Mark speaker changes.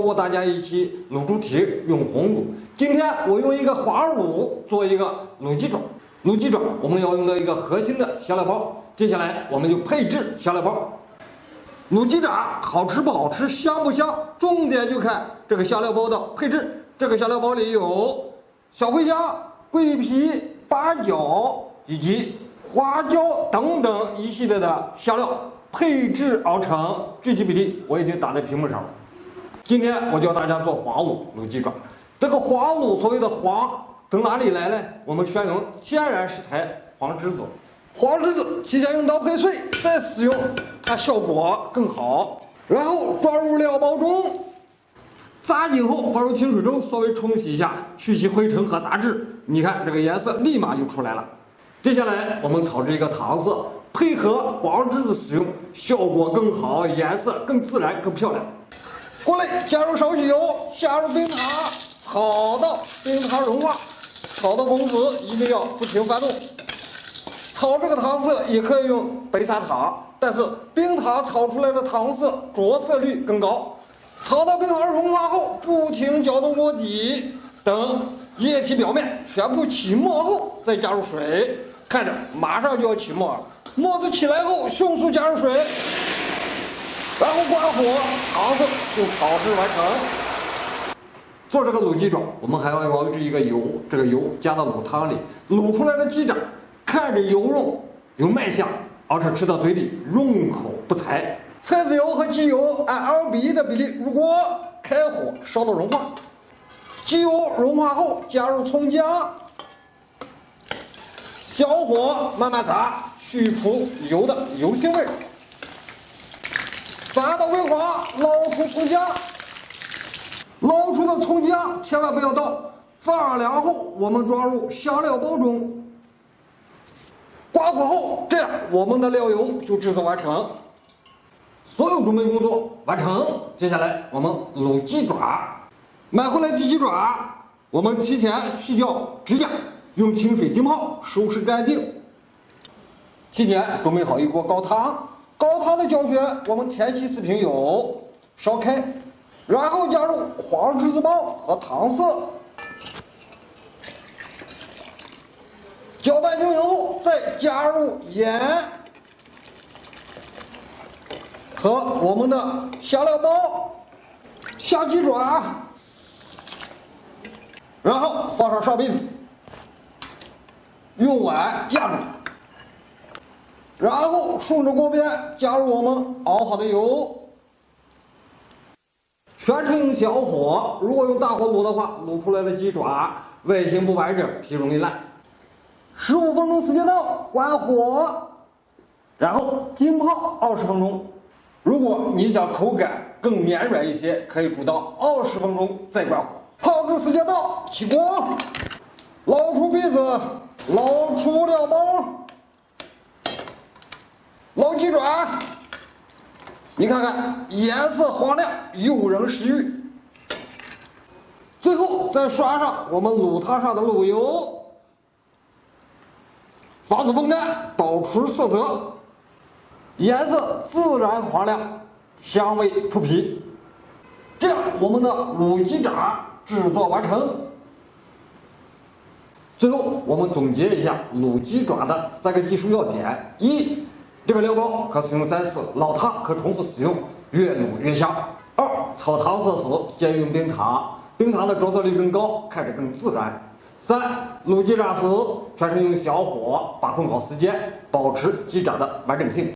Speaker 1: 我大家一起卤猪蹄，用红卤。今天我用一个花卤做一个卤鸡爪。卤鸡爪我们要用到一个核心的小料包。接下来我们就配置小料包。卤鸡爪好吃不好吃，香不香，重点就看这个小料包的配置。这个小料包里有小茴香、桂皮、八角以及花椒等等一系列的香料配制而成，具体比例我已经打在屏幕上了。今天我教大家做黄卤鸡爪。这个黄卤所谓的黄从哪里来呢？我们选用天然食材黄栀子。黄栀子提前用刀配碎，再使用，它效果更好。然后装入料包中，炸紧后放入清水中稍微冲洗一下，去其灰尘和杂质。你看这个颜色立马就出来了。接下来我们炒制一个糖色，配合黄栀子使用，效果更好，颜色更自然，更漂亮。锅内加入少许油，加入冰糖，炒到冰糖融化，炒的同时一定要不停翻动。炒这个糖色也可以用白砂糖，但是冰糖炒出来的糖色着色率更高。炒到冰糖融化后，不停搅动锅底，等液体表面全部起沫后，再加入水。看着马上就要起沫了，沫子起来后迅速加入水，然后关火，糖色就炒制完成。做这个卤鸡爪，我们还要熬制一个油，这个油加到卤汤里，卤出来的鸡爪看着油润有卖相，而且吃到嘴里润口不柴。菜籽油和鸡油按2:1的比例，如果开火烧到融化，鸡油融化后加入葱姜，小火慢慢炸，去除油的油腥味。炸到微黄，捞出葱姜，捞出的葱姜千万不要倒，放凉后我们装入香料包中。刮火后，这样我们的料油就制作完成。所有准备工作完成，接下来我们卤鸡爪。买回来的鸡爪，我们提前去掉指甲，用清水浸泡，收拾干净。提前准备好一锅高汤，高汤的教学我们前期视频有，烧开，然后加入黄栀子包和糖色，搅拌均匀后，再加入盐和我们的香料包，下鸡爪，然后放上上篦子，用碗压住，然后顺着锅边加入我们熬好的油，全程用小火。如果用大火卤的话，卤出来的鸡爪外形不完整，皮容易烂。15分钟时间到，关火，然后浸泡20分钟。如果你想口感更绵软一些，可以煮到20分钟再关火。泡制时间到，起锅，捞出篦子，捞出料包，捞鸡爪，你看看颜色黄亮，诱人食欲。最后再刷上我们卤汤上的卤油，防止风干，保持色泽，颜色自然黄亮，香味扑鼻。这样我们的卤鸡爪制作完成。最后我们总结一下卤鸡爪的3个技术要点：一，这个料包可使用3次，老汤可重复使用，越卤越香。2，炒糖色时建议用冰糖，冰糖的着色率更高，看着更自然。3，卤鸡爪时全程用小火，把控好时间，保持鸡爪的完整性。